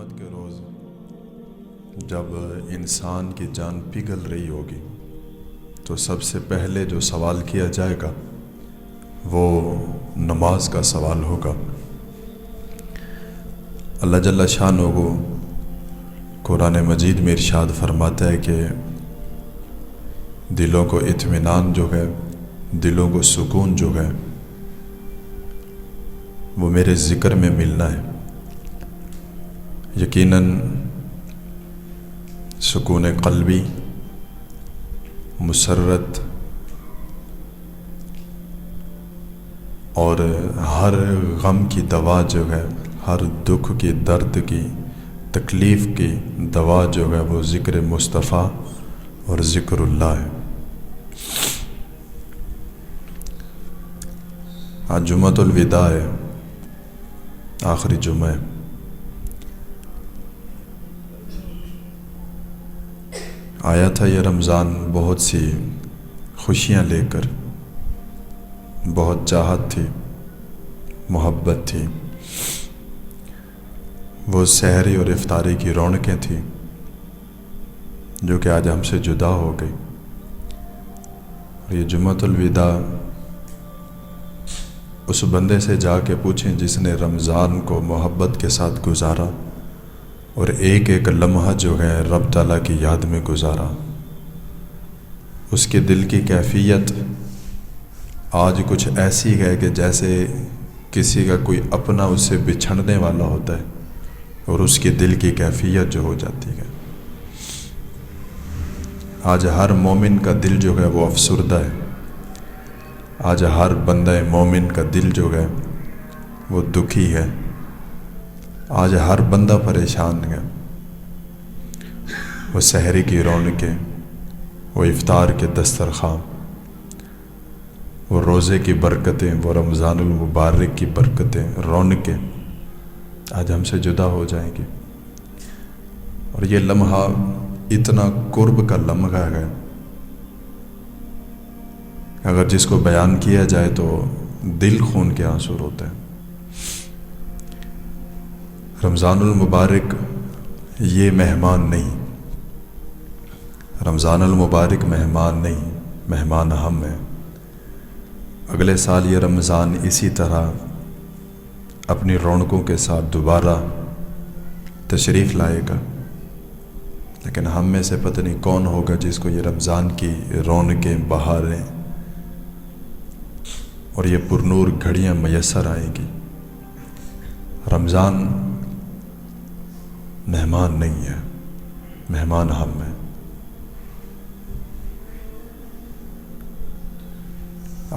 قیامت کے روز جب انسان کی جان پگھل رہی ہوگی تو سب سے پہلے جو سوال کیا جائے گا وہ نماز کا سوال ہوگا۔ اللہ جل شانہ کو قرآن مجید میں ارشاد فرماتا ہے کہ دلوں کو اطمینان جو ہے، دلوں کو سکون جو ہے وہ میرے ذکر میں ملنا ہے۔ یقیناً سکون قلبی، مسرت اور ہر غم کی دوا جو ہے، ہر دکھ کی، درد کی، تکلیف کی دوا جو ہے وہ ذکر مصطفیٰ اور ذکر اللہ ہے۔ آج جمعۃ الوداع ہے، آخری جمعہ ہے۔ آیا تھا یہ رمضان بہت سی خوشیاں لے کر، بہت چاہت تھی، محبت تھی، وہ سحری اور افطاری کی رونقیں تھیں جو کہ آج ہم سے جدا ہو گئی۔ اور یہ جمعۃ الوداع اس بندے سے جا کے پوچھیں جس نے رمضان کو محبت کے ساتھ گزارا اور ایک ایک لمحہ جو ہے رب تعالیٰ کی یاد میں گزارا، اس کے دل کی کیفیت آج کچھ ایسی ہے کہ جیسے کسی کا کوئی اپنا اس سے بچھڑنے والا ہوتا ہے اور اس کے دل کی کیفیت جو ہو جاتی ہے۔ آج ہر مومن کا دل جو ہے وہ افسردہ ہے، آج ہر بندہ مومن کا دل جو ہے وہ دکھی ہے، آج ہر بندہ پریشان ہے۔ وہ سحری کی رونقیں، وہ افطار کے دسترخوان، وہ روزے کی برکتیں، وہ رمضان المبارک کی برکتیں، رونقیں آج ہم سے جدا ہو جائیں گی۔ اور یہ لمحہ اتنا قرب کا لمحہ ہے، اگر جس کو بیان کیا جائے تو دل خون کے آنسو روتے ہیں۔ رمضان المبارک یہ مہمان نہیں، رمضان المبارک مہمان نہیں، مہمان ہم ہیں۔ اگلے سال یہ رمضان اسی طرح اپنی رونقوں کے ساتھ دوبارہ تشریف لائے گا، لیکن ہم میں سے پتہ نہیں کون ہوگا جس کو یہ رمضان کی رونقیں، بہاریں اور یہ پرنور گھڑیاں میسر آئیں گی۔ رمضان مہمان نہیں ہے، مہمان ہم ہیں۔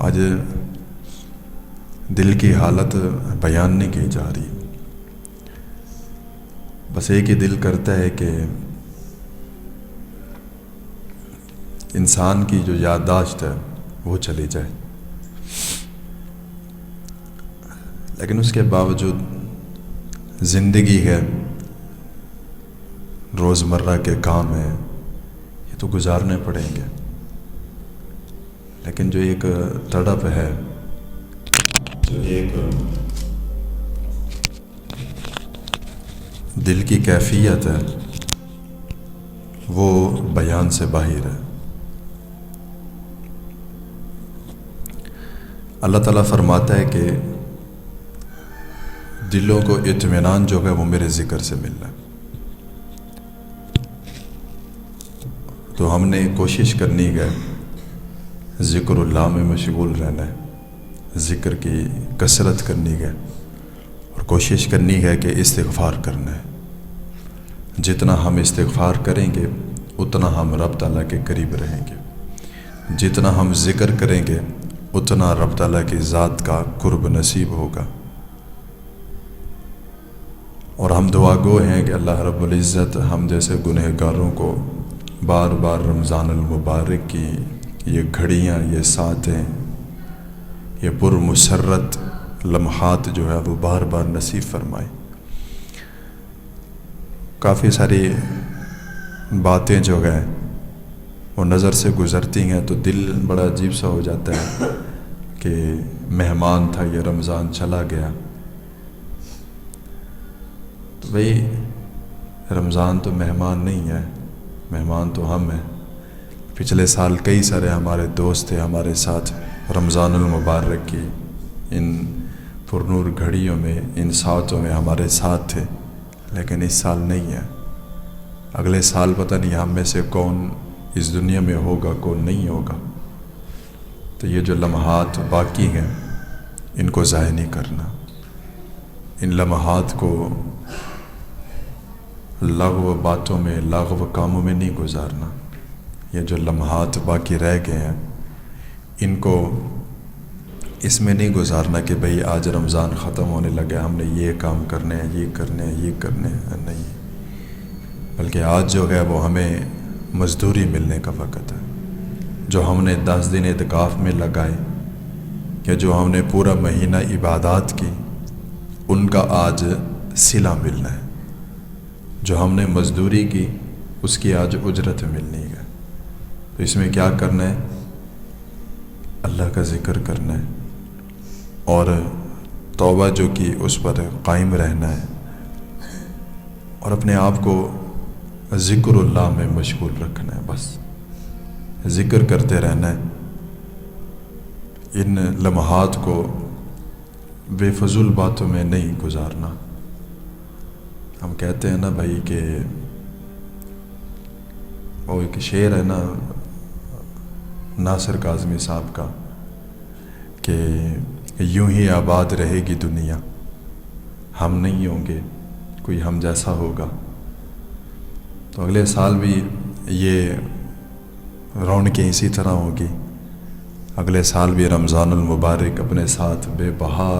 آج دل کی حالت بیان نہیں کی جا رہی، بس ایک ہی دل کرتا ہے کہ انسان کی جو یادداشت ہے وہ چلی جائے، لیکن اس کے باوجود زندگی ہے، روزمرہ کے کام ہیں، یہ تو گزارنے پڑیں گے۔ لیکن جو ایک تڑپ ہے، جو ایک دل کی کیفیت ہے وہ بیان سے باہر ہے۔ اللہ تعالیٰ فرماتا ہے کہ دلوں کو اطمینان جو ہے وہ میرے ذکر سے ملنا ہے۔ تو ہم نے کوشش کرنی ہے ذکر اللہ میں مشغول رہنا ہے، ذکر کی کثرت کرنی ہے اور کوشش کرنی ہے کہ استغفار کرنا ہے۔ جتنا ہم استغفار کریں گے اتنا ہم رب تعالیٰ کے قریب رہیں گے، جتنا ہم ذکر کریں گے اتنا رب تعالیٰ کی ذات کا قرب نصیب ہوگا۔ اور ہم دعا گو ہیں کہ اللہ رب العزت ہم جیسے گنہگاروں کو بار بار رمضان المبارک کی یہ گھڑیاں، یہ ساعتیں، یہ پرمسرت لمحات جو ہے وہ بار بار نصیب فرمائے۔ کافی ساری باتیں جو ہیں وہ نظر سے گزرتی ہیں تو دل بڑا عجیب سا ہو جاتا ہے کہ مہمان تھا، یہ رمضان چلا گیا۔ تو بھئی رمضان تو مہمان نہیں ہے، مہمان تو ہم ہیں۔ پچھلے سال کئی سارے ہمارے دوست تھے ہمارے ساتھ رمضان المبارک کی ان پرنور گھڑیوں میں، ان ساعتوں میں ہمارے ساتھ تھے، لیکن اس سال نہیں ہے۔ اگلے سال پتہ نہیں ہم میں سے کون اس دنیا میں ہوگا، کون نہیں ہوگا۔ تو یہ جو لمحات باقی ہیں ان کو ضائع نہیں کرنا، ان لمحات کو لغو باتوں میں، لغو کاموں میں نہیں گزارنا۔ یہ جو لمحات باقی رہ گئے ہیں ان کو اس میں نہیں گزارنا کہ بھئی آج رمضان ختم ہونے لگے، ہم نے یہ کام کرنے ہیں، یہ کرنے ہیں، یہ کرنے ہیں، نہیں، بلکہ آج جو ہے وہ ہمیں مزدوری ملنے کا وقت ہے۔ جو ہم نے 10 دن اعتکاف میں لگائے کہ جو ہم نے پورا مہینہ عبادات کی، ان کا آج صلہ ملنا ہے۔ جو ہم نے مزدوری کی اس کی آج اجرت ملنی ہے۔ تو اس میں کیا کرنا ہے؟ اللہ کا ذکر کرنا ہے، اور توبہ جو کی اس پر قائم رہنا ہے، اور اپنے آپ کو ذکر اللہ میں مشغول رکھنا ہے۔ بس ذکر کرتے رہنا ہے، ان لمحات کو بے فضول باتوں میں نہیں گزارنا۔ ہم کہتے ہیں نا بھائی کہ وہ ایک شعر ہے نا ناصر کاظمی صاحب کا کہ یوں ہی آباد رہے گی دنیا، ہم نہیں ہوں گے، کوئی ہم جیسا ہوگا۔ تو اگلے سال بھی یہ رونقیں اسی طرح ہوگی، اگلے سال بھی رمضان المبارک اپنے ساتھ بے بہا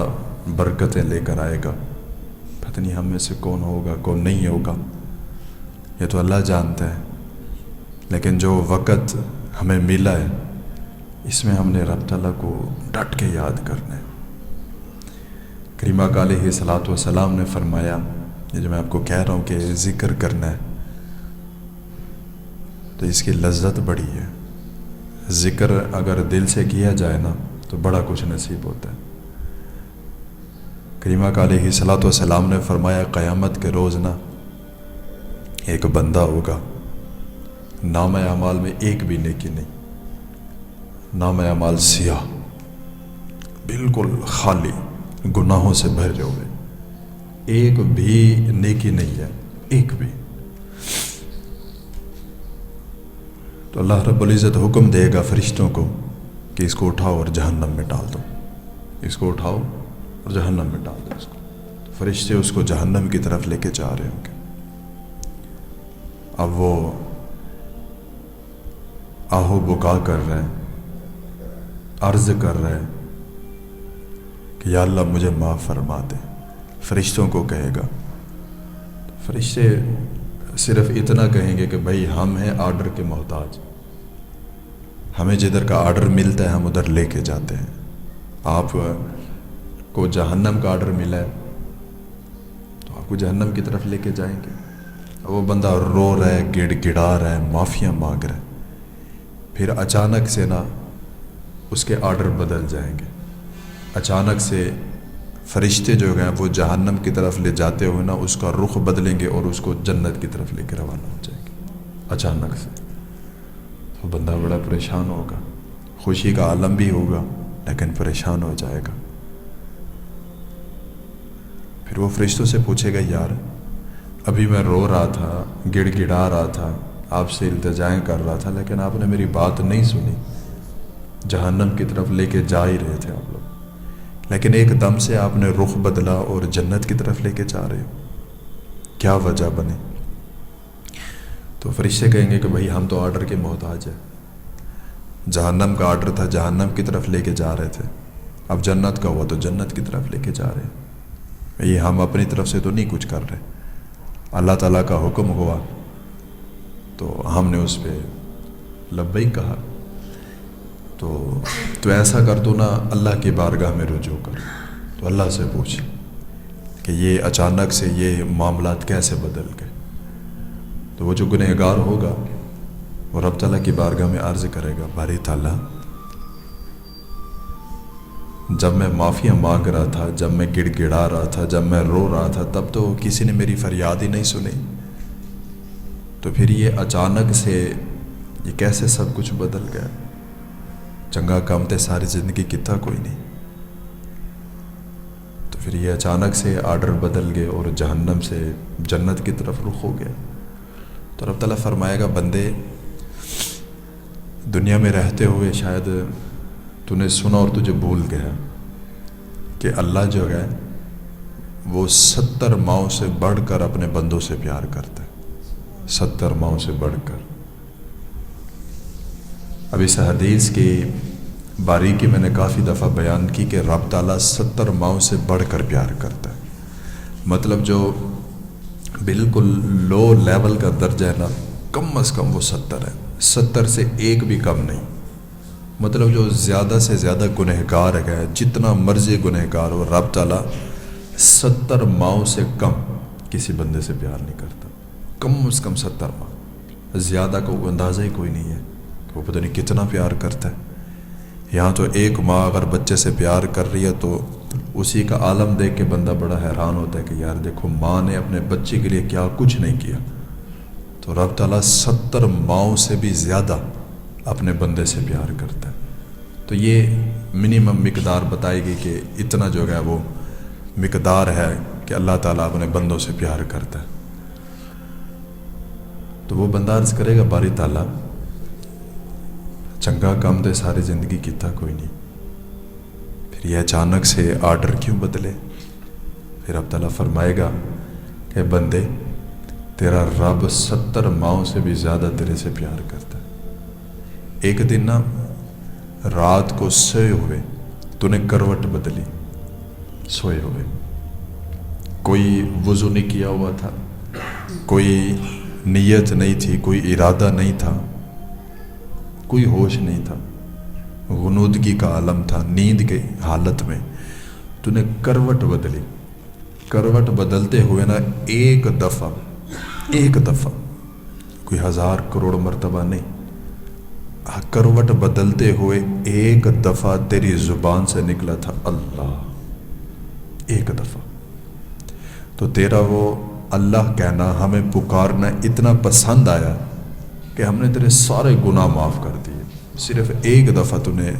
برکتیں لے کر آئے گا۔ پتہ نہیں ہم میں سے کون ہوگا، کون نہیں ہوگا، یہ تو اللہ جانتا ہے۔ لیکن جو وقت ہمیں ملا ہے اس میں ہم نے رب تعالیٰ کو ڈٹ کے یاد کرنا ہے۔ کریمہ کا علیہ الصلوۃ والسلام نے فرمایا، یہ جو میں آپ کو کہہ رہا ہوں کہ ذکر کرنا ہے تو اس کی لذت بڑی ہے۔ ذکر اگر دل سے کیا جائے نا تو بڑا کچھ نصیب ہوتا ہے۔ کریمہ کا علیہ الصلوۃ والسلام نے فرمایا قیامت کے روز نا ایک بندہ ہوگا، نام اعمال میں ایک بھی نیکی نہیں، نام اعمال سیاہ، بالکل خالی، گناہوں سے بھرے ہوئے، ایک بھی نیکی نہیں ہے، ایک بھی۔ تو اللہ رب العزت حکم دے گا فرشتوں کو کہ اس کو اٹھاؤ اور جہنم میں ڈال دو، اس کو اٹھاؤ اور جہنم میں ڈال دو اس کو۔ تو فرشتے اس کو جہنم کی طرف لے کے جا رہے ہوں گے۔ اب وہ آہو بکا کر رہے ہیں، عرض کر رہے ہیں کہ یا اللہ مجھے معاف فرما دے، فرشتوں کو کہے گا۔ فرشتے صرف اتنا کہیں گے کہ بھائی ہم ہیں آرڈر کے محتاج، ہمیں جدھر کا آرڈر ملتا ہے ہم ادھر لے کے جاتے ہیں۔ آپ کو جہنم کا آرڈر ملا ہے تو آپ کو جہنم کی طرف لے کے جائیں گے۔ وہ بندہ رو رہا ہے، گڑ گڑا رہا ہے، معافیاں مانگ رہا ہے، پھر اچانک سے نا اس کے آرڈر بدل جائیں گے۔ اچانک سے فرشتے جو ہیں وہ جہنم کی طرف لے جاتے ہوئے نا اس کا رخ بدلیں گے اور اس کو جنت کی طرف لے کے روانہ ہو جائیں گے اچانک سے۔ تو بندہ بڑا پریشان ہوگا، خوشی کا عالم بھی ہوگا لیکن پریشان ہو جائے گا۔ پھر وہ فرشتوں سے پوچھے گا یار ابھی میں رو رہا تھا، گڑ گڑا رہا تھا، آپ سے التجائیں کر رہا تھا، لیکن آپ نے میری بات نہیں سنی، جہنم کی طرف لے کے جا ہی رہے تھے آپ لوگ، لیکن ایک دم سے آپ نے رخ بدلا اور جنت کی طرف لے کے جا رہے ہو، کیا وجہ بنے؟ تو فرشتے کہیں گے کہ بھائی ہم تو آرڈر کے محتاج ہیں، جہنم کا آرڈر تھا، جہنم کی طرف لے کے جا رہے تھے، اب جنت کا ہوا تو جنت کی طرف لے کے جا رہے ہیں، یہ ہم اپنی طرف سے تو نہیں کچھ کر رہے، اللہ تعالیٰ کا حکم ہوا تو ہم نے اس پہ لبیک کہا۔ تو ایسا کر دو نا اللہ کی بارگاہ میں رجوع کر، تو اللہ سے پوچھ کہ یہ اچانک سے یہ معاملات کیسے بدل گئے۔ تو وہ جو گنہگار ہوگا وہ رب تعالیٰ کی بارگاہ میں عرض کرے گا باری تعالیٰ جب میں معافیاں مانگ رہا تھا، جب میں گڑ گڑا رہا تھا، جب میں رو رہا تھا، تب تو کسی نے میری فریاد ہی نہیں سنی، تو پھر یہ اچانک سے یہ کیسے سب کچھ بدل گیا؟ چنگا کام تے ساری زندگی کیتا کوئی نہیں، تو پھر یہ اچانک سے آرڈر بدل گئے اور جہنم سے جنت کی طرف رخ ہو گیا۔ تو رب تعالیٰ فرمائے گا بندے دنیا میں رہتے ہوئے شاید تو نے سنا اور تجھے بھول گیا کہ اللہ جو ہے وہ 70 ماؤں سے بڑھ کر اپنے بندوں سے پیار کرتا ہے، 70 ماؤں سے بڑھ کر۔ اب اس حدیث کی باریکی میں نے کافی دفعہ بیان کی کہ رب تعالیٰ 70 ماؤں سے بڑھ کر پیار کرتا ہے، مطلب جو بالکل لو لیول کا درجہ ہے نا، کم از کم وہ 70 ہے، 70 سے ایک بھی کم نہیں، مطلب جو زیادہ سے زیادہ گنہگار ہے، جتنا مرضی گنہگار ہو، رب تعالیٰ 70 ماؤں سے کم کسی بندے سے پیار نہیں کرتا، کم از کم 70 ماؤں، زیادہ کا وہ اندازہ ہی کوئی نہیں ہے کہ وہ پتہ نہیں کتنا پیار کرتا ہے۔ یہاں تو ایک ماں اگر بچے سے پیار کر رہی ہے تو اسی کا عالم دیکھ کے بندہ بڑا حیران ہوتا ہے کہ یار دیکھو ماں نے اپنے بچے کے لیے کیا کچھ نہیں کیا، تو رب تعالیٰ 70 ماؤں سے بھی زیادہ اپنے بندے سے پیار کرتا ہے۔ تو یہ منیمم مقدار بتائے گی کہ اتنا جو ہے وہ مقدار ہے کہ اللہ تعالیٰ اپنے بندوں سے پیار کرتا ہے۔ تو وہ بندہ عرض کرے گا باری تعالیٰ چنگا کام دے ساری زندگی کیتا کوئی نہیں، پھر یہ اچانک سے آرڈر کیوں بدلے؟ پھر رب تعالیٰ فرمائے گا کہ بندے تیرا رب 70 ماؤں سے بھی زیادہ تیرے سے پیار کرتا ہے۔ ایک دن نا رات کو سوئے ہوئے تو نے کروٹ بدلی، سوئے ہوئے، کوئی وضو نہیں کیا ہوا تھا، کوئی نیت نہیں تھی، کوئی ارادہ نہیں تھا، کوئی ہوش نہیں تھا، غنودگی کا عالم تھا، نیند کے حالت میں تو نے کروٹ بدلی۔ کروٹ بدلتے ہوئے نا ایک دفعہ کوئی 1000 کروڑ مرتبہ نہیں، کروٹ بدلتے ہوئے ایک دفعہ تیری زبان سے نکلا تھا اللہ، ایک دفعہ۔ تو تیرا وہ اللہ کہنا، ہمیں پکارنا اتنا پسند آیا کہ ہم نے تیرے سارے گناہ معاف کر دیے، صرف ایک دفعہ تو نے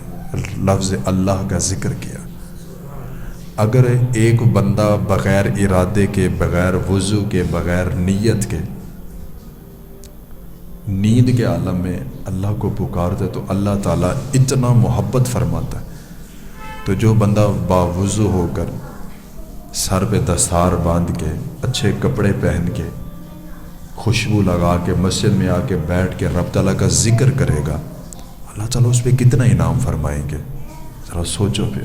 لفظ اللہ کا ذکر کیا۔ اگر ایک بندہ بغیر ارادے کے، بغیر وضو کے، بغیر نیت کے، نیند کے عالم میں اللہ کو پکارتا ہے تو اللہ تعالیٰ اتنا محبت فرماتا ہے۔ تو جو بندہ باوضو ہو کر سر پہ دستار باندھ کے، اچھے کپڑے پہن کے، خوشبو لگا کے مسجد میں آ کے بیٹھ کے رب تعالیٰ کا ذکر کرے گا، اللہ تعالیٰ اس پہ کتنا انعام فرمائیں گے، ذرا سوچو پھر۔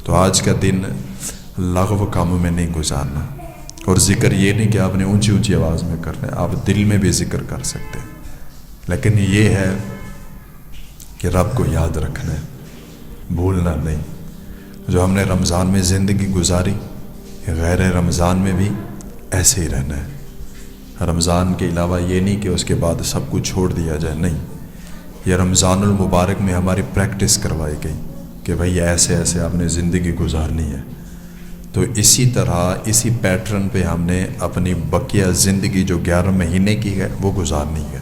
تو آج کا دن لغو کاموں میں نہیں گزارنا، اور ذکر یہ نہیں کہ آپ نے اونچی اونچی آواز میں کرنا ہے، آپ دل میں بھی ذکر کر سکتے ہیں، لیکن یہ ہے کہ رب کو یاد رکھنا ہے، بھولنا نہیں۔ جو ہم نے رمضان میں زندگی گزاری، غیر رمضان میں بھی ایسے ہی رہنا ہے۔ رمضان کے علاوہ یہ نہیں کہ اس کے بعد سب کچھ چھوڑ دیا جائے، نہیں، یہ رمضان المبارک میں ہماری پریکٹس کروائی گئی کہ بھئی ایسے ایسے آپ نے زندگی گزارنی ہے۔ تو اسی طرح اسی پیٹرن پہ ہم نے اپنی بقیہ زندگی جو 11 مہینے کی ہے وہ گزارنی ہے،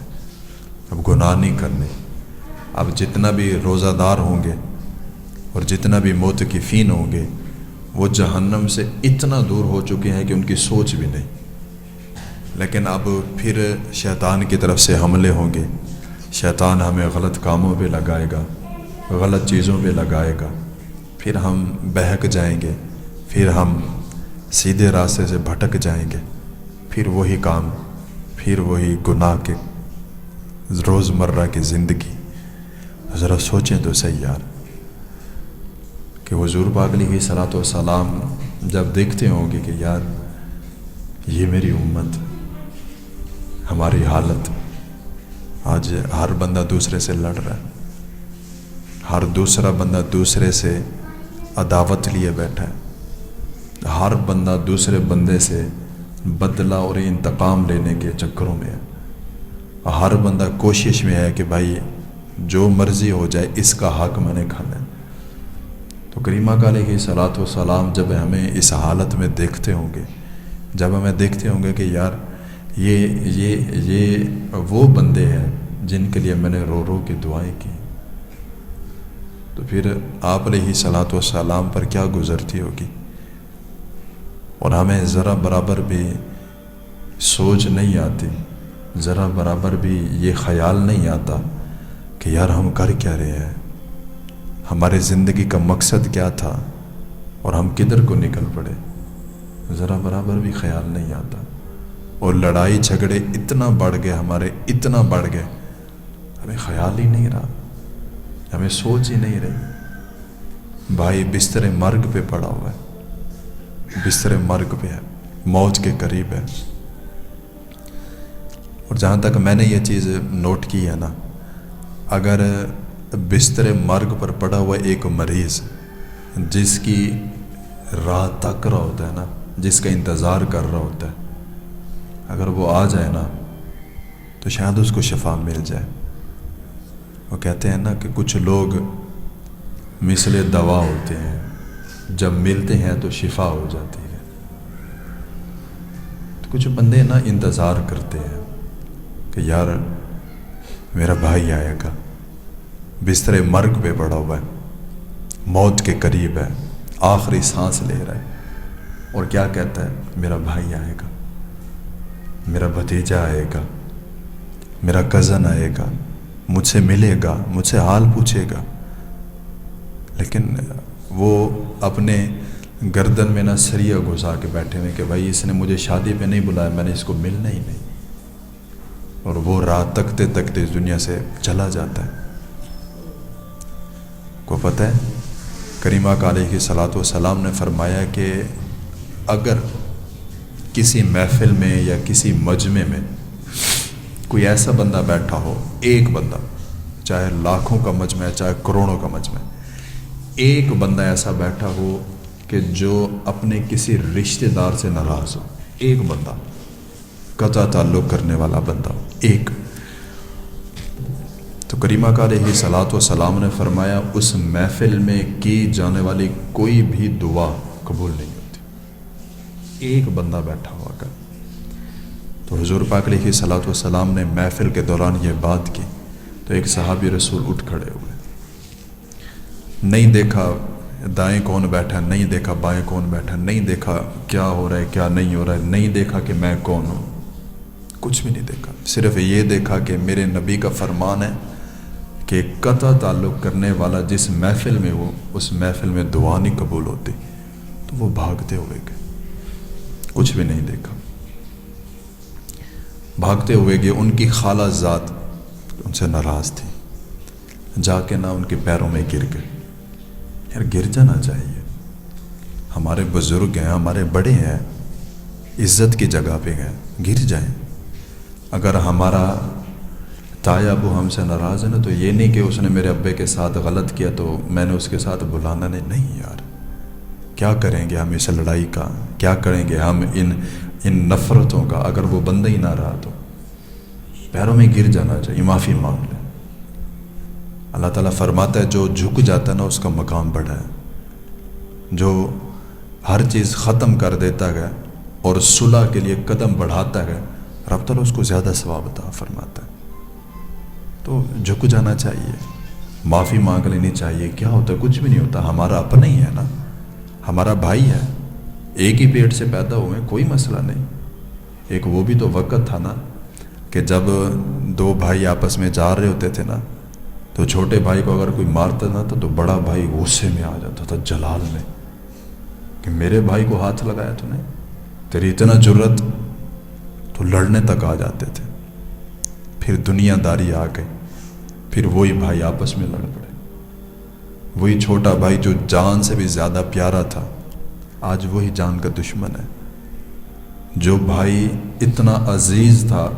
اب گناہ نہیں کرنے۔ اب جتنا بھی روزہ دار ہوں گے اور جتنا بھی معتکفین ہوں گے وہ جہنم سے اتنا دور ہو چکے ہیں کہ ان کی سوچ بھی نہیں، لیکن اب پھر شیطان کی طرف سے حملے ہوں گے، شیطان ہمیں غلط کاموں پہ لگائے گا، غلط چیزوں پہ لگائے گا، پھر ہم بہک جائیں گے، پھر ہم سیدھے راستے سے بھٹک جائیں گے، پھر وہی کام، پھر وہی گناہ کے روز مرہ کی زندگی۔ ذرا سوچیں تو صحیح یار کہ حضور پاک علیہ الصلوۃ والسلام جب دیکھتے ہوں گے کہ یار یہ میری امت، ہماری حالت، آج ہر بندہ دوسرے سے لڑ رہا ہے، ہر دوسرا بندہ دوسرے سے عداوت لیے بیٹھا ہے، ہر بندہ دوسرے بندے سے بدلہ اور انتقام لینے کے چکروں میں ہے، ہر بندہ کوشش میں ہے کہ بھائی جو مرضی ہو جائے اس کا حق میں نے کھانا ہے۔ تو کریمہ کا علیہ الصلوۃ والسلام جب ہمیں اس حالت میں دیکھتے ہوں گے، جب ہمیں دیکھتے ہوں گے کہ یار یہ وہ بندے ہیں جن کے لیے میں نے رو رو کے دعائیں کی، تو پھر آپ علیہ صلاۃ والسلام پر کیا گزرتی ہوگی؟ اور ہمیں ذرا برابر بھی سوچ نہیں آتی، ذرا برابر بھی یہ خیال نہیں آتا کہ یار ہم کر کیا رہے ہیں، ہمارے زندگی کا مقصد کیا تھا اور ہم کدھر کو نکل پڑے، ذرا برابر بھی خیال نہیں آتا۔ اور لڑائی جھگڑے اتنا بڑھ گئے ہمارے، اتنا بڑھ گئے، ہمیں خیال ہی نہیں رہا، ہمیں سوچ ہی نہیں رہی۔ بھائی بستر مرگ پہ پڑا ہوا ہے، بستر مرگ پہ ہے، موت کے قریب ہے۔ اور جہاں تک میں نے یہ چیز نوٹ کی ہے نا، اگر بستر مرگ پر پڑا ہوا ایک مریض جس کی راہ تک رہا ہوتا ہے نا، جس کا انتظار کر رہا ہوتا ہے، اگر وہ آ جائے نا تو شاید اس کو شفا مل جائے۔ وہ کہتے ہیں نا کہ کچھ لوگ مثل دوا ہوتے ہیں، جب ملتے ہیں تو شفا ہو جاتی ہے۔ تو کچھ بندے نا انتظار کرتے ہیں کہ یار میرا بھائی آئے گا، بستر مرگ پہ پڑا ہوا ہے، موت کے قریب ہے، آخری سانس لے رہا ہے، اور کیا کہتا ہے؟ میرا بھائی آئے گا، میرا بھتیجا آئے گا، میرا کزن آئے گا، مجھ سے ملے گا، مجھ سے حال پوچھے گا۔ لیکن وہ اپنے گردن میں نہ سریا گھسا کے بیٹھے ہوئے کہ بھائی اس نے مجھے شادی پہ نہیں بلایا، میں نے اس کو ملنا ہی نہیں، اور وہ رات تکتے تکتے اس دنیا سے چلا جاتا ہے۔ کو پتہ ہے کریمہ کا علیہ صلاۃ والسلام نے فرمایا کہ اگر کسی محفل میں یا کسی مجمع میں کوئی ایسا بندہ بیٹھا ہو، ایک بندہ، چاہے لاکھوں کا مجمع ہے چاہے کروڑوں کا مجمع ہے، ایک بندہ ایسا بیٹھا ہو کہ جو اپنے کسی رشتہ دار سے ناراض ہو، ایک بندہ قطع تعلق کرنے والا بندہ ہو، ایک، تو کریمہ کا علیہ صلاۃ والسلام نے فرمایا اس محفل میں کی جانے والی کوئی بھی دعا قبول نہیں ہوتی۔ ایک بندہ بیٹھا ہوا کر، تو حضور پاک علیہ صلاۃ والسلام نے محفل کے دوران یہ بات کی تو ایک صحابی رسول اٹھ کھڑے ہوئے، نہیں دیکھا دائیں کون بیٹھا، نہیں دیکھا بائیں کون بیٹھا، نہیں دیکھا کیا ہو رہا ہے کیا نہیں ہو رہا ہے، نہیں دیکھا کہ میں کون ہوں، کچھ بھی نہیں دیکھا، صرف یہ دیکھا کہ میرے نبی کا فرمان ہے کہ قطع تعلق کرنے والا جس محفل میں ہو اس محفل میں دعا نہیں قبول ہوتی۔ تو وہ بھاگتے ہوئے گئے، کچھ بھی نہیں دیکھا، بھاگتے ہوئے گئے۔ ان کی خالہ ذات ان سے ناراض تھی، جا کے نہ ان کے پیروں میں گر گئے۔ یار گر جانا چاہیے، ہمارے بزرگ ہیں، ہمارے بڑے ہیں، عزت کی جگہ پہ ہیں، گر جائیں۔ اگر ہمارا تایا ابو ہم سے ناراض ہے نا تو یہ نہیں کہ اس نے میرے ابے کے ساتھ غلط کیا تو میں نے اس کے ساتھ بلانا نہیں یار، کیا کریں گے ہم اس لڑائی کا، کیا کریں گے ہم ان نفرتوں کا، اگر وہ بندہ ہی نہ رہا تو پیروں میں گر جانا چاہیے، معافی مانگ لیں۔ اللہ تعالیٰ فرماتا ہے جو جھک جاتا ہے نا اس کا مقام بڑا ہے، جو ہر چیز ختم کر دیتا ہے اور صلح کے لیے قدم بڑھاتا ہے، رب تعالیٰ اس کو زیادہ ثواب عطا فرماتا ہے۔ تو جھک جانا چاہیے، معافی مانگ لینی چاہیے، کیا ہوتا ہے؟ کچھ بھی نہیں ہوتا، ہمارا اپنا ہی ہے نا، ہمارا بھائی ہے، ایک ہی پیٹ سے پیدا ہوئے، کوئی مسئلہ نہیں۔ ایک وہ بھی تو وقت تھا نا کہ جب دو بھائی آپس میں جا رہے ہوتے تھے نا تو چھوٹے بھائی کو اگر کوئی مارتا نہ تھا تو بڑا بھائی غصے میں آ جاتا تھا، جلال میں، کہ میرے بھائی کو ہاتھ لگایا تو نہیں، تیری اتنا جرت، تو لڑنے تک آ جاتے تھے۔ پھر دنیا داری آ گئی، پھر وہی بھائی آپس میں لڑ پڑے، وہی چھوٹا بھائی جو جان سے بھی زیادہ پیارا تھا آج وہی جان کا دشمن ہے۔ جو بھائی اتنا عزیز تھا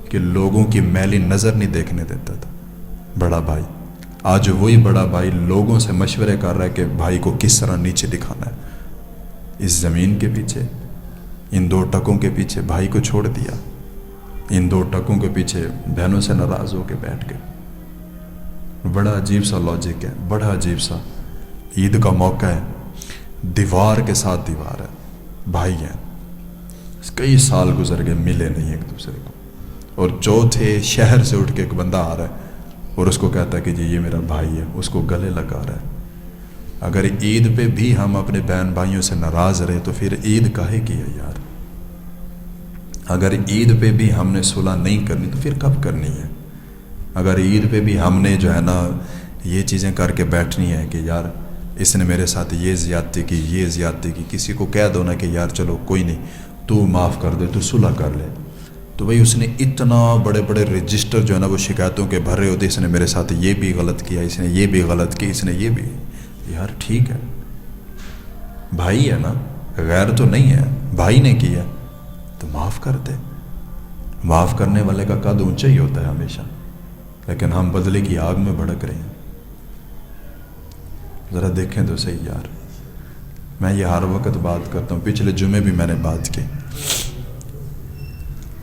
کہ لوگوں کی میلی نظر نہیں دیکھنے دیتا تھا، بڑا بھائی، آج وہی بڑا بھائی لوگوں سے مشورے کر رہا ہے کہ بھائی کو کس طرح نیچے دکھانا ہے۔ اس زمین کے پیچھے، ان دو ٹکوں کے پیچھے بھائی کو چھوڑ دیا، ان دو ٹکوں کے پیچھے بہنوں سے ناراض ہو کے بیٹھ گئے۔ بڑا عجیب سا لاجک ہے، بڑا عجیب سا۔ عید کا موقع ہے، دیوار کے ساتھ دیوار ہے، بھائی ہیں، کئی سال گزر گئے، ملے نہیں ایک دوسرے کو، اور چوتھے شہر سے اٹھ کے ایک بندہ آ رہا ہے اور اس کو کہتا ہے کہ جی یہ میرا بھائی ہے، اس کو گلے لگا رہا ہے۔ اگر عید پہ بھی ہم اپنے بہن بھائیوں سے ناراض رہے تو پھر عید کاہے کی ہے یار؟ اگر عید پہ بھی ہم نے صلح نہیں کرنی تو پھر کب کرنی ہے؟ اگر عید پہ بھی ہم نے جو ہے نا یہ چیزیں کر کے بیٹھنی ہے کہ یار اس نے میرے ساتھ یہ زیادتی کی، یہ زیادتی کی، کسی کو کہہ دو نا کہ یار چلو کوئی نہیں تو معاف کر دے، تو صلح کر لے، تو بھائی اس نے اتنا بڑے بڑے رجسٹر جو ہے نا وہ شکایتوں کے بھرے ہوتے، اس نے میرے ساتھ یہ بھی غلط کیا، اس نے یہ بھی غلط کی، اس نے یہ بھی، یار ٹھیک ہے بھائی ہے نا، غیر تو نہیں ہے، بھائی نے کیا تو معاف کر دے۔ معاف کرنے والے کا قد اونچا ہی ہوتا ہے ہمیشہ، لیکن ہم بدلے کی آگ میں بھڑک رہے ہیں۔ ذرا دیکھیں تو صحیح یار، میں یہ ہر وقت بات کرتا ہوں، پچھلے جمعے بھی میں نے بات کی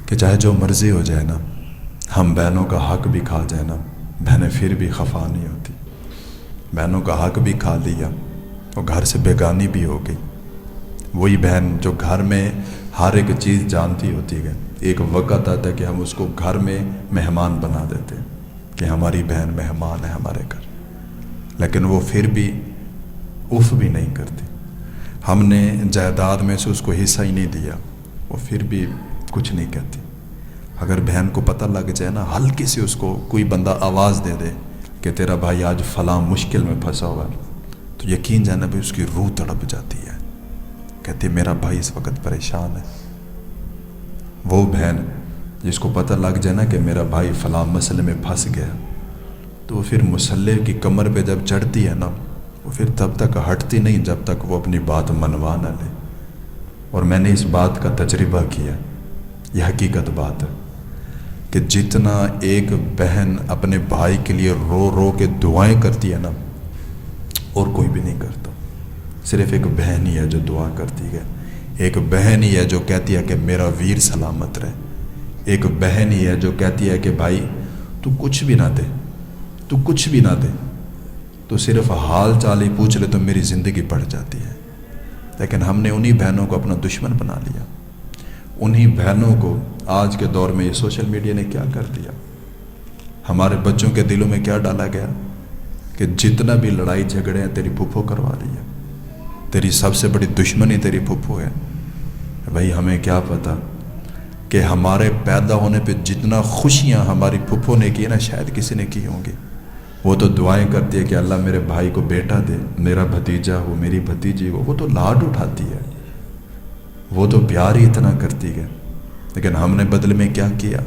کہ چاہے جو مرضی ہو جائے نا، ہم بہنوں کا حق بھی کھا جائے نا، بہنیں پھر بھی خفا نہیں ہوتی۔ بہنوں کا حق بھی کھا لیا اور گھر سے بیگانی بھی ہو گئی، وہی بہن جو گھر میں ہر ایک چیز جانتی ہوتی ہے، ایک وقت آتا ہے کہ ہم اس کو گھر میں مہمان بنا دیتے ہیں کہ ہماری بہن مہمان ہے ہمارے گھر، لیکن وہ پھر بھی اف بھی نہیں کرتی۔ ہم نے جائیداد میں سے اس کو حصہ ہی نہیں دیا، وہ پھر بھی کچھ نہیں کہتی۔ اگر بہن کو پتہ لگ جائے نا، ہلکی سے اس کو کوئی بندہ آواز دے دے کہ تیرا بھائی آج فلاں مشکل میں پھنسا ہوا ہے، تو یقین جانا بھی اس کی روح تڑپ جاتی ہے، کہتی میرا بھائی اس وقت پریشان ہے۔ وہ بہن جس کو پتہ لگ جائے نا کہ میرا بھائی فلاں مسئلے میں پھنس گیا، تو وہ پھر مسلح کی کمر پہ جب چڑھتی ہے نا، وہ پھر تب تک ہٹتی نہیں جب تک وہ اپنی بات منوا نہ لے۔ اور میں نے اس بات کا تجربہ کیا، یہ حقیقت بات ہے کہ جتنا ایک بہن اپنے بھائی کے لیے رو رو کے دعائیں کرتی ہے نا، اور کوئی بھی نہیں کرتا، صرف ایک بہن ہی ہے جو دعا کرتی ہے، ایک بہن ہی ہے جو کہتی ہے کہ میرا ویر سلامت رہے، ایک بہن ہی ہے جو کہتی ہے کہ بھائی تو کچھ بھی نہ دے، تو کچھ بھی نہ دے، تو صرف حال چال ہی پوچھ لے تو میری زندگی بڑھ جاتی ہے۔ لیکن ہم نے انہی بہنوں کو اپنا دشمن بنا لیا، انہی بہنوں کو آج کے دور میں یہ سوشل میڈیا نے کیا کر دیا، ہمارے بچوں کے دلوں میں کیا ڈالا گیا کہ جتنا بھی لڑائی جھگڑے ہیں تیری پھپھو کروا رہی ہے، تیری سب سے بڑی دشمنی تیری پھپھو ہے۔ بھائی ہمیں کیا پتا کہ ہمارے پیدا ہونے پہ جتنا خوشیاں ہماری پھپھو نے کی نا، شاید کسی نے کی ہوں گی۔ وہ تو دعائیں کرتی ہے کہ اللہ میرے بھائی کو بیٹا دے، میرا بھتیجا ہو، میری بھتیجی ہو، وہ تو لاڈ اٹھاتی ہے، وہ تو پیار ہی اتنا کرتی ہے۔ لیکن ہم نے بدلے میں کیا کیا؟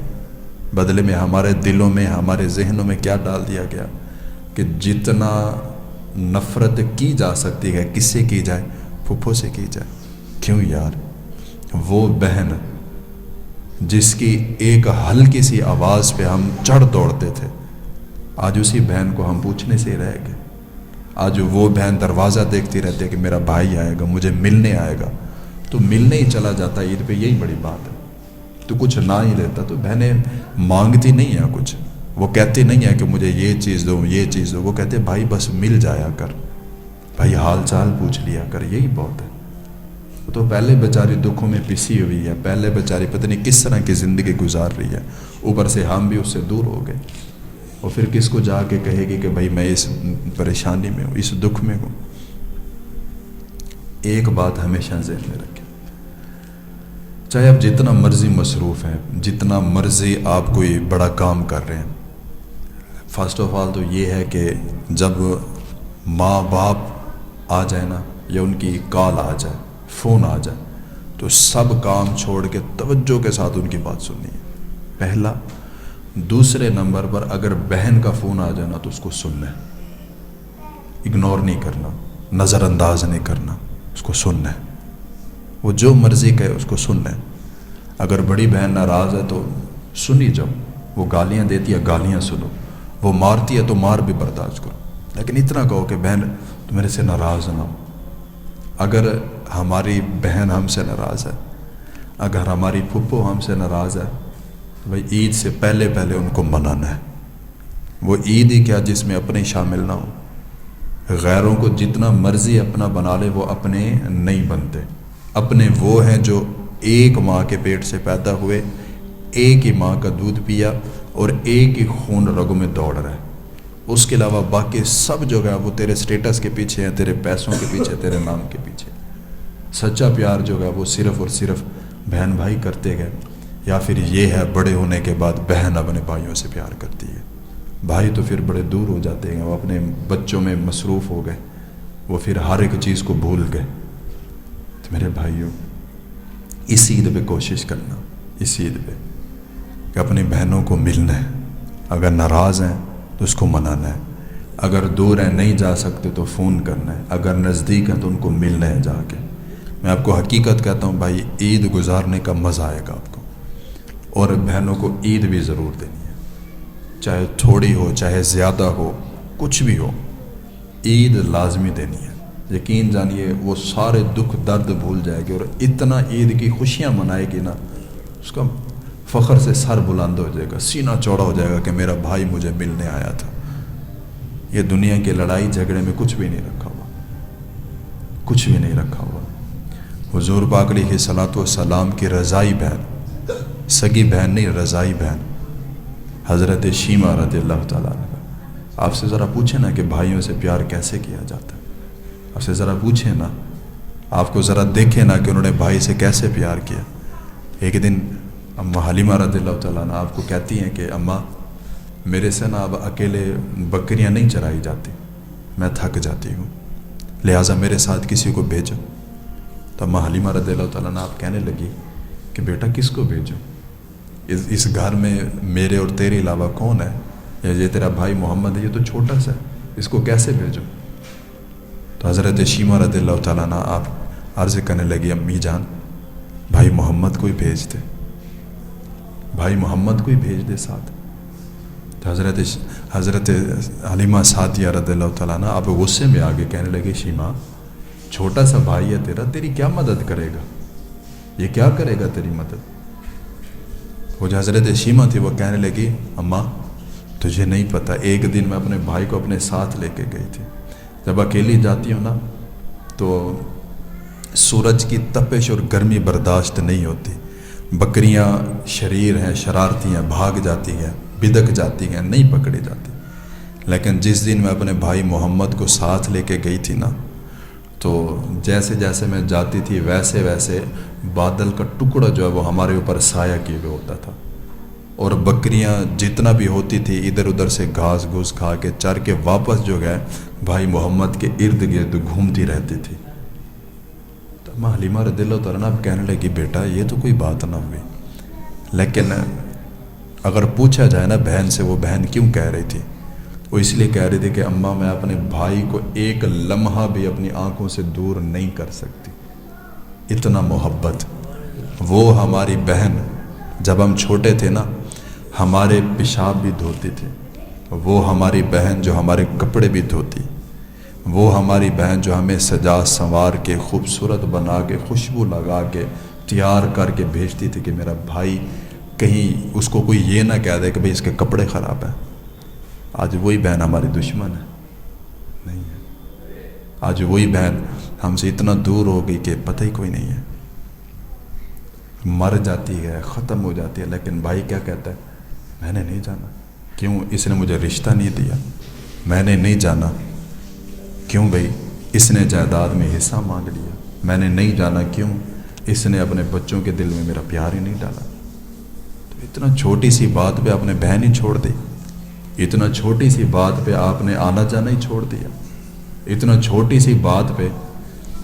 بدلے میں ہمارے دلوں میں، ہمارے ذہنوں میں کیا ڈال دیا گیا کہ جتنا نفرت کی جا سکتی ہے، کس سے کی جائے؟ پھپھو سے کی جائے۔ کیوں یار؟ وہ بہن جس کی ایک ہلکی سی آواز پہ ہم چڑھ دوڑتے تھے، آج اسی بہن کو ہم پوچھنے سے ہی رہ گئے۔ آج وہ بہن دروازہ دیکھتی رہتی ہے کہ میرا بھائی آئے گا، مجھے ملنے آئے گا، تو ملنے ہی چلا جاتا ہے عید پہ، یہی بڑی بات ہے۔ تو کچھ نہ ہی لیتا تو بہنیں مانگتی نہیں ہیں کچھ، وہ کہتی نہیں ہے کہ مجھے یہ چیز دو، یہ چیز دو، وہ کہتے بھائی بس مل جایا کر، بھائی حال چال پوچھ لیا کر، یہی بہت ہے۔ وہ تو پہلے بیچاری دکھوں میں پسی ہوئی ہے، پہلے بیچاری پتہ نہیں کس طرح کی زندگی گزار رہی ہے، اوپر سے ہم بھی اس سے دور ہو گئے، اور پھر کس کو جا کے کہے گی کہ بھائی میں اس پریشانی میں ہوں، اس دکھ میں ہوں۔ ایک بات ہمیشہ ذہن میں رکھیں، چاہے آپ جتنا مرضی مصروف ہیں، جتنا مرضی آپ کوئی بڑا کام کر رہے ہیں، فرسٹ آف آل تو یہ ہے کہ جب ماں باپ آ جائے نا، یا ان کی کال آ جائے، فون آ جائے، تو سب کام چھوڑ کے توجہ کے ساتھ ان کی بات سننی ہے، پہلا۔ دوسرے نمبر پر اگر بہن کا فون آ جائے نا تو اس کو سننا ہے، اگنور نہیں کرنا، نظر انداز نہیں کرنا، اس کو سننا ہے، وہ جو مرضی کہے اس کو سننا ہے۔ اگر بڑی بہن ناراض ہے تو سنی جاؤ، وہ گالیاں دیتی ہے گالیاں سنو، وہ مارتی ہے تو مار بھی برداشت کرو، لیکن اتنا کہو کہ بہن تو میرے سے ناراض نہ ہو۔ اگر ہماری بہن ہم سے ناراض ہے، اگر ہماری پھپھو ہم سے ناراض ہے، تو بھائی عید سے پہلے پہلے ان کو منانا ہے۔ وہ عید ہی کیا جس میں اپنے شامل نہ ہو، غیروں کو جتنا مرضی اپنا بنا لے وہ اپنے نہیں بنتے، اپنے وہ ہیں جو ایک ماں کے پیٹ سے پیدا ہوئے، ایک ہی ماں کا دودھ پیا اور ایک ہی خون رگوں میں دوڑ رہا ہے. اس کے علاوہ باقی سب جو ہے وہ تیرے سٹیٹس کے پیچھے ہیں، تیرے پیسوں کے پیچھے، تیرے نام کے پیچھے. سچا پیار جو ہے وہ صرف اور صرف بہن بھائی کرتے گئے، یا پھر یہ ہے بڑے ہونے کے بعد بہن اپنے بھائیوں سے پیار کرتی ہے. بھائی تو پھر بڑے دور ہو جاتے ہیں، وہ اپنے بچوں میں مصروف ہو گئے، وہ پھر ہر ایک چیز کو بھول گئے. تو میرے بھائیوں، اس عید پہ کوشش کرنا، اس عید پہ کہ اپنی بہنوں کو ملنا ہے. اگر ناراض ہیں تو اس کو منانا ہے، اگر دور ہیں نہیں جا سکتے تو فون کرنا ہے، اگر نزدیک ہیں تو ان کو ملنا ہے جا کے. میں آپ کو حقیقت کہتا ہوں بھائی، عید گزارنے کا مزہ آئے گا آپ کو. اور بہنوں کو عید بھی ضرور دینی ہے، چاہے تھوڑی ہو چاہے زیادہ ہو، کچھ بھی ہو، عید لازمی دینی ہے. یقین جانیے وہ سارے دکھ درد بھول جائے گی اور اتنا عید کی خوشیاں منائے گی نا، اس کا فخر سے سر بلند ہو جائے گا، سینہ چوڑا ہو جائے گا کہ میرا بھائی مجھے ملنے آیا تھا. یہ دنیا کی لڑائی جھگڑے میں کچھ بھی نہیں رکھا ہوا، کچھ بھی نہیں رکھا ہوا. حضور پاک علیہ صلاۃ والسلام کی رضائی بہن، سگی بہن نہیں، رضائی بہن حضرت شیمہ رضی اللہ تعالیٰ عنہ. آپ سے ذرا پوچھیں نا کہ بھائیوں سے پیار کیسے کیا جاتا ہے. آپ سے ذرا پوچھیں نا، آپ کو ذرا دیکھیں نا کہ انہوں نے بھائی سے کیسے پیار کیا. ایک دن اماں حلیمہ رضی اللہ تعالیٰ عنہ آپ کو کہتی ہیں کہ اماں میرے سے نا اب اکیلے بکریاں نہیں چرائی جاتی، میں تھک جاتی ہوں، لہٰذا میرے ساتھ کسی کو بھیجو. تو اماں حلیمہ رضی اللہ تعالیٰ عنہ آپ کہنے لگی کہ بیٹا کس کو بھیجو، اس گھر میں میرے اور تیرے علاوہ کون ہے؟ یہ تیرا بھائی محمد ہے، یہ تو چھوٹا سا ہے، اس کو کیسے بھیجو؟ تو حضرت شیمہ رضی اللہ تعالیٰ عنہ آپ عرض کرنے لگی امی جان بھائی محمد کو ہی بھیج دے، بھائی محمد کو ہی بھیج دے ساتھ. تو حضرت حلیمہ سعدیہ رضی اللہ تعالیٰ عنہ آپ غصے میں آگے کہنے لگے شیمہ چھوٹا سا بھائی ہے تیرا، تیری کیا مدد کرے گا، یہ کیا کرے گا تیری مدد؟ وہ جو حضرت شیمہ تھی وہ کہنے لگی اماں تجھے نہیں پتہ، ایک دن میں اپنے بھائی کو اپنے ساتھ لے کے گئی تھی. جب اکیلی جاتی ہوں نا تو سورج کی تپش اور گرمی برداشت نہیں ہوتی، بکریاں شریر ہیں، شرارتی ہیں، بھاگ جاتی ہیں، بدک جاتی ہیں، نہیں پکڑی جاتی. لیکن جس دن میں اپنے بھائی محمد کو ساتھ لے کے گئی تھی نا، تو جیسے جیسے میں جاتی تھی ویسے ویسے بادل کا ٹکڑا جو ہے وہ ہمارے اوپر سایہ کیے ہوئے ہوتا تھا، اور بکریاں جتنا بھی ہوتی تھی ادھر ادھر سے گھاس گھوس کھا کے چر کے واپس جو گئے بھائی محمد کے ارد گرد گھومتی رہتی تھی. تو ماں حلیمہ رضی اللہ تعالیٰ عنہ اب کہنے لگی بیٹا یہ تو کوئی بات نہ ہوئی، لیکن اگر پوچھا جائے نا بہن سے وہ بہن کیوں کہہ رہی تھی، وہ اس لیے کہہ رہی تھی کہ اماں میں اپنے بھائی کو ایک لمحہ بھی اپنی آنکھوں سے دور نہیں کر سکتی، اتنا محبت. وہ ہماری بہن جب ہم چھوٹے تھے نا ہمارے پیشاب بھی دھوتی تھی، وہ ہماری بہن جو ہمارے کپڑے بھی دھوتی، وہ ہماری بہن جو ہمیں سجا سنوار کے خوبصورت بنا کے خوشبو لگا کے تیار کر کے بھیجتی تھی کہ میرا بھائی کہیں اس کو کوئی یہ نہ کہہ دے کہ بھئی اس کے کپڑے خراب ہیں. آج وہی بہن ہماری دشمن ہے، نہیں ہے. آج وہی بہن ہم سے اتنا دور ہو گئی کہ پتہ ہی کوئی نہیں ہے، مر جاتی ہے، ختم ہو جاتی ہے. لیکن بھائی کیا کہتا ہے، میں نے نہیں جانا، کیوں؟ اس نے مجھے رشتہ نہیں دیا. میں نے نہیں جانا، کیوں بھائی؟ اس نے جائیداد میں حصہ مانگ لیا. میں نے نہیں جانا، کیوں؟ اس نے اپنے بچوں کے دل میں میرا پیار ہی نہیں ڈالا. تو اتنا چھوٹی سی بات پہ آپ نے بہن ہی چھوڑ دی، اتنا چھوٹی سی بات پہ آپ نے آنا جانا ہی چھوڑ دیا، اتنا چھوٹی سی بات پہ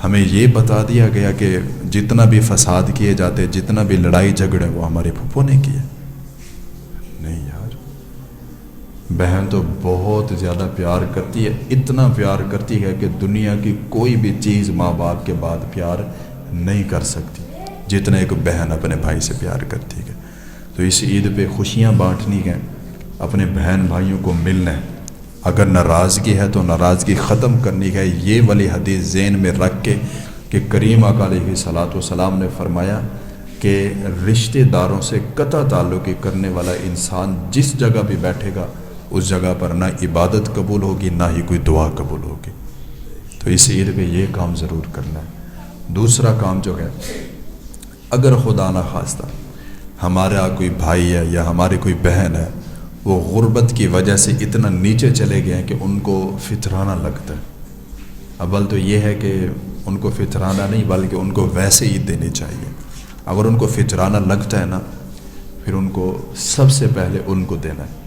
ہمیں یہ بتا دیا گیا کہ جتنا بھی فساد کیے جاتے، جتنا بھی لڑائی جھگڑے وہ ہمارے پھپھو نے کیے. نہیں یار، بہن تو بہت زیادہ پیار کرتی ہے، اتنا پیار کرتی ہے کہ دنیا کی کوئی بھی چیز ماں باپ کے بعد پیار نہیں کر سکتی جتنا ایک بہن اپنے بھائی سے پیار کرتی ہے. تو اس عید پہ خوشیاں بانٹنی ہے، اپنے بہن بھائیوں کو ملنا ہے. اگر ناراضگی ہے تو ناراضگی ختم کرنی ہے. یہ والی حدیث ذہن میں رکھ کے کہ کریم آقا علیہ صلاۃ والسلام نے فرمایا کہ رشتہ داروں سے قطع تعلقی کرنے والا انسان جس جگہ بھی بیٹھے گا اس جگہ پر نہ عبادت قبول ہوگی نہ ہی کوئی دعا قبول ہوگی. تو اس عید پہ یہ کام ضرور کرنا ہے. دوسرا کام جو ہے اگر خدا نہ خواستہ ہمارا کوئی بھائی ہے یا ہماری کوئی بہن ہے وہ غربت کی وجہ سے اتنا نیچے چلے گئے ہیں کہ ان کو فطرانہ لگتا ہے، اول تو یہ ہے کہ ان کو فطرانہ نہیں بلکہ ان کو ویسے ہی دینی چاہیے۔ اگر ان کو فطرانہ لگتا ہے نا پھر ان کو سب سے پہلے ان کو دینا ہے۔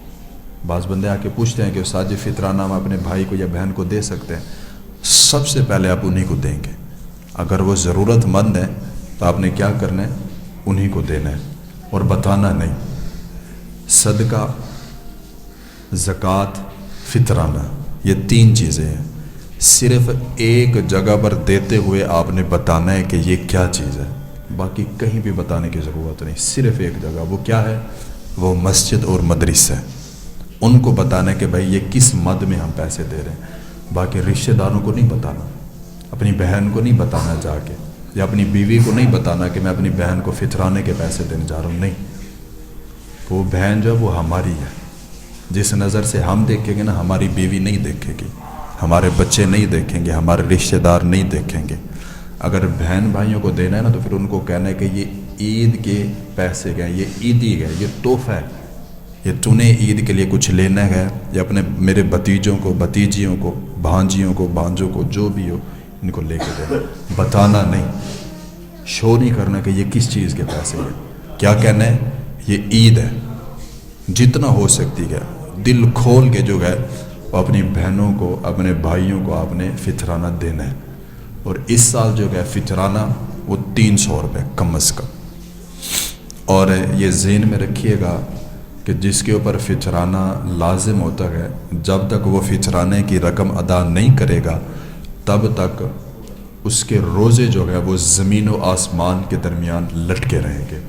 بعض بندے آ کے پوچھتے ہیں کہ استاد جی فطرانہ ہم اپنے بھائی کو یا بہن کو دے سکتے ہیں؟ سب سے پہلے آپ انہی کو دیں گے۔ اگر وہ ضرورت مند ہے تو آپ نے کیا کرنا ہے؟ انہی کو دینا ہے اور بتانا نہیں۔ صدقہ، زکوٰۃ، فطرانہ، یہ 3 چیزیں ہیں۔ صرف ایک جگہ پر دیتے ہوئے آپ نے بتانا ہے کہ یہ کیا چیز ہے، باقی کہیں بھی بتانے کی ضرورت نہیں۔ صرف ایک جگہ، وہ کیا ہے؟ وہ مسجد اور مدرسہ ہے۔ ان کو بتانا ہے کہ بھائی یہ کس مد میں ہم پیسے دے رہے ہیں۔ باقی رشتہ داروں کو نہیں بتانا، اپنی بہن کو نہیں بتانا جا کے، یا اپنی بیوی کو نہیں بتانا کہ میں اپنی بہن کو فطرانے کے پیسے دینے جا رہا ہوں۔ نہیں، وہ بہن جو وہ ہماری ہے۔ جس نظر سے ہم دیکھیں گے نا ہماری بیوی نہیں دیکھے گی، ہمارے بچے نہیں دیکھیں گے، ہمارے رشتہ دار نہیں دیکھیں گے۔ اگر بہن بھائیوں کو دینا ہے نا تو پھر ان کو کہنا ہے کہ یہ عید کے پیسے گئے، یہ عیدی گئے، یہ تحفہ ہے، یہ تو نے عید کے لیے کچھ لینا ہے، یا اپنے میرے بھتیجوں کو، بھتیجیوں کو، بھانجیوں کو، بھانجوں کو، جو بھی ہو ان کو لے کے دینا۔ بتانا نہیں، شو نہیں کرنا کہ یہ کس چیز کے پیسے ہیں۔ کیا کہنا ہے؟ یہ عید ہے۔ جتنا ہو سکتی ہے دل کھول کے جو ہے وہ اپنی بہنوں کو، اپنے بھائیوں کو آپ نے فطرانہ دینا ہے۔ اور اس سال جو ہے فطرانہ وہ 300 روپے کم از کم۔ اور یہ ذہن میں رکھیے گا کہ جس کے اوپر فطرانہ لازم ہوتا ہے، جب تک وہ فطرانے کی رقم ادا نہیں کرے گا تب تک اس کے روزے جو ہے وہ زمین و آسمان کے درمیان لٹکے رہیں گے،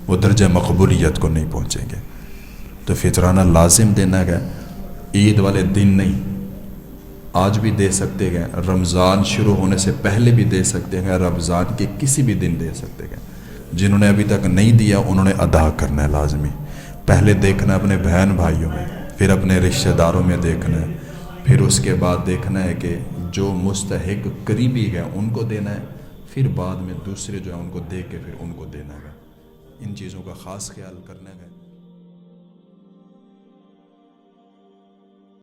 وہ درجہ مقبولیت کو نہیں پہنچیں گے۔ تو فطرانہ لازم دینا ہے، عید والے دن نہیں، آج بھی دے سکتے ہیں، رمضان شروع ہونے سے پہلے بھی دے سکتے ہیں، رمضان کے کسی بھی دن دے سکتے ہیں۔ جنہوں نے ابھی تک نہیں دیا انہوں نے ادا کرنا ہے لازمی۔ پہلے دیکھنا ہے اپنے بہن بھائیوں میں، پھر اپنے رشتہ داروں میں دیکھنا ہے، پھر اس کے بعد دیکھنا ہے کہ جو مستحق قریبی ہے ان کو دینا ہے، پھر بعد میں دوسرے جو ہے ان کو دے کے پھر ان کو دینا ہے۔ ان چیزوں کا خاص خیال کرنا ہے۔